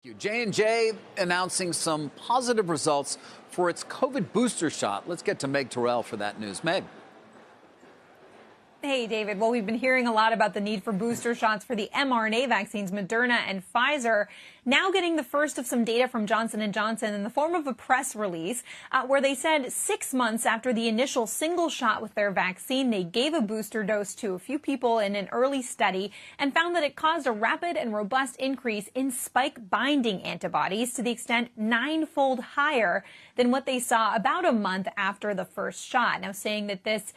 J&J announcing some positive results for its COVID booster shot. Let's get to Meg Terrell for that news. Meg. Hey, David. Well, we've been hearing a lot about the need for booster shots for the mRNA vaccines, Moderna and Pfizer. Now getting the first of some data from Johnson & Johnson in the form of a press release where they said 6 months after the initial single shot with their vaccine, they gave a booster dose to a few people in an early study and found that it caused a rapid and robust increase in spike binding antibodies to the extent 9-fold higher than what they saw about a month after the first shot. Now, saying that this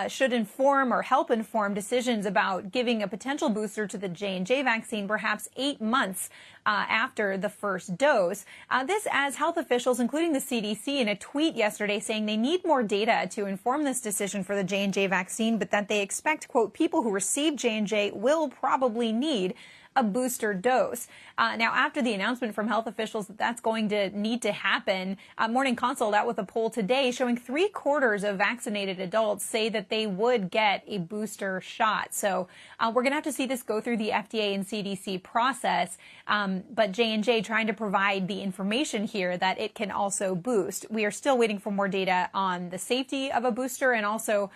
should inform or help inform decisions about giving a potential booster to the J&J vaccine perhaps 8 months after the first dose. This as health officials, including the CDC, in a tweet yesterday saying they need more data to inform this decision for the J&J vaccine, but that they expect, quote, people who receive J&J will probably need a booster dose. Now, after the announcement from health officials that that's going to need to happen, Morning Consult out with a poll today showing 3/4 of vaccinated adults say that they would get a booster shot. So we're going to have to see this go through the FDA and CDC process. But J&J trying to provide the information here that it can also boost. We are still waiting for more data on the safety of a booster and also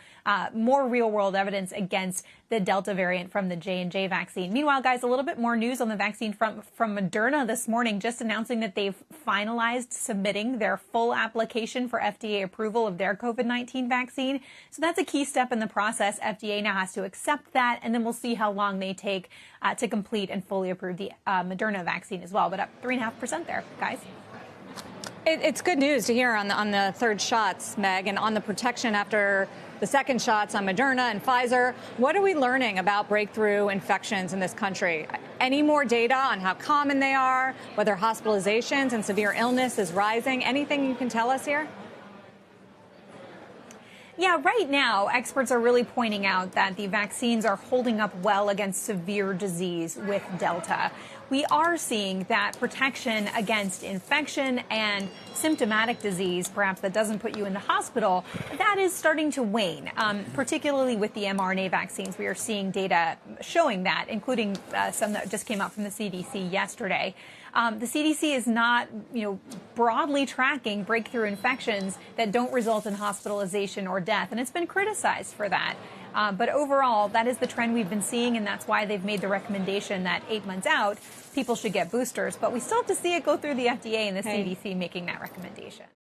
more real-world evidence against the Delta variant from the J&J vaccine. Meanwhile, guys, a little bit more news on the vaccine front from Moderna this morning, just announcing that they've finalized submitting their full application for FDA approval of their COVID-19 vaccine. So that's a key step in the process. FDA now has to accept that, and then we'll see how long they take to complete and fully approve the Moderna vaccine as well. But up 3.5% there, guys. It's good news to hear on the third shots, Meg, and on the protection after the second shots on Moderna and Pfizer. What are we learning about breakthrough infections in this country? Any more data on how common they are, whether hospitalizations and severe illness is rising? Anything you can tell us here? Yeah, right now, experts are really pointing out that the vaccines are holding up well against severe disease with Delta. We are seeing that protection against infection and symptomatic disease, perhaps that doesn't put you in the hospital, that is starting to wane, particularly with the mRNA vaccines. We are seeing data showing that, including some that just came out from the CDC yesterday. The CDC is not, broadly tracking breakthrough infections that don't result in hospitalization or death, and it's been criticized for that. But overall, that is the trend we've been seeing, and that's why they've made the recommendation that 8 months out, people should get boosters. But we still have to see it go through the FDA and the CDC making that recommendation.